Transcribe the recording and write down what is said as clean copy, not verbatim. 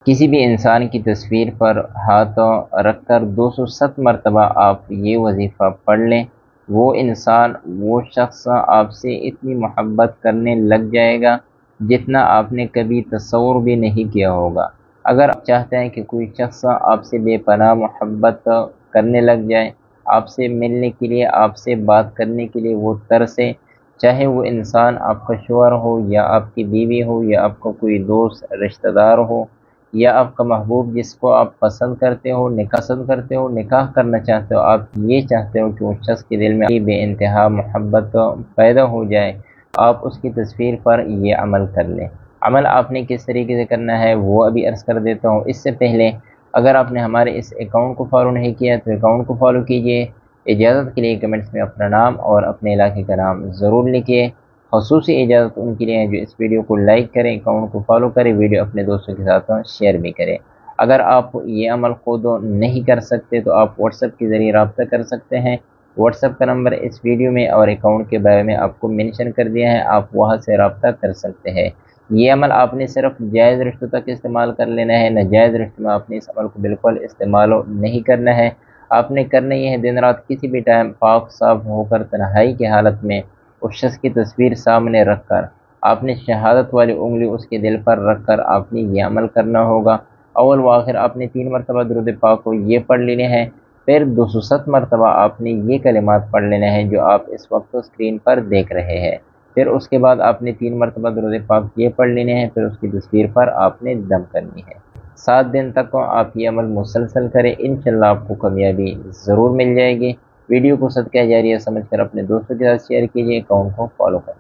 کسی بھی انسان کی تصویر پر ہاتھ رکھ کر 207 مرتبہ آپ یہ وظیفہ پڑھ لیں، وہ انسان، وہ شخص آپ سے اتنی محبت کرنے لگ جائے گا جتنا آپ نے کبھی تصور بھی نہیں کیا ہوگا۔ اگر آپ چاہتے ہیں کہ کوئی شخص آپ سے بے پناہ محبت کرنے لگ جائے، آپ سے ملنے کے لیے، آپ سے بات کرنے کے لیے وہ ترسے، چاہے وہ انسان آپ کا شوہر ہو یا آپ کی بیوی ہو یا آپ کا کوئی دوست رشتہ دار ہو یا آپ کا محبوب جس کو آپ پسند کرتے ہو، نکاح کرنا چاہتے ہو، آپ یہ چاہتے ہو کہ اس شخص کے دل میں بے انتہا محبت پیدا ہو جائے، آپ اس کی تصویر پر یہ عمل کر لیں۔ عمل آپ نے کس طریقے سے کرنا ہے وہ ابھی عرض کر دیتا ہوں۔ اس سے پہلے اگر آپ نے ہمارے اس اکاؤنٹ کو فالو نہیں کیا تو اکاؤنٹ کو فالو کیجئے۔ اجازت کے لیے کمنٹس میں اپنا نام اور اپنے علاقے کا نام ضرور لکھیے۔ خصوصی اجازت ان کے لیے ہے جو اس ویڈیو کو لائک کریں، اکاؤنٹ کو فالو کریں، ویڈیو اپنے دوستوں کے ساتھ شیئر بھی کریں۔ اگر آپ یہ عمل خود نہیں کر سکتے تو آپ واٹس ایپ کے ذریعے رابطہ کر سکتے ہیں۔ واٹس ایپ کا نمبر اس ویڈیو میں اور اکاؤنٹ کے بارے میں آپ کو مینشن کر دیا ہے، آپ وہاں سے رابطہ کر سکتے ہیں۔ یہ عمل آپ نے صرف جائز رشتوں تک استعمال کر لینا ہے، ناجائز رشتوں میں آپ نے اس عمل کو بالکل استعمال نہیں کرنا ہے۔ آپ نے کرنا یہ ہے دن رات کسی بھی ٹائم پاک صاف ہو کر تنہائی کی حالت میں اس شخص کی تصویر سامنے رکھ کر آپ نے شہادت والی انگلی اس کے دل پر رکھ کر آپ نے یہ عمل کرنا ہوگا۔ اول و آخر آپ نے 3 مرتبہ درود پاک کو یہ پڑھ لینے ہیں، پھر 207 مرتبہ آپ نے یہ کلمات پڑھ لینے ہیں جو آپ اس وقت اسکرین پر دیکھ رہے ہیں۔ پھر اس کے بعد آپ نے 3 مرتبہ درود پاک یہ پڑھ لینے ہیں، پھر اس کی تصویر پر آپ نے دم کرنی ہے۔ 7 دن تک آپ یہ عمل مسلسل کریں، انشاءاللہ آپ کو کامیابی ضرور مل جائے گی۔ ویڈیو کو صدقہ جاریہ سمجھ کر اپنے دوستوں کے ساتھ شیئر کیجیے، اکاؤنٹ کو فالو کریں۔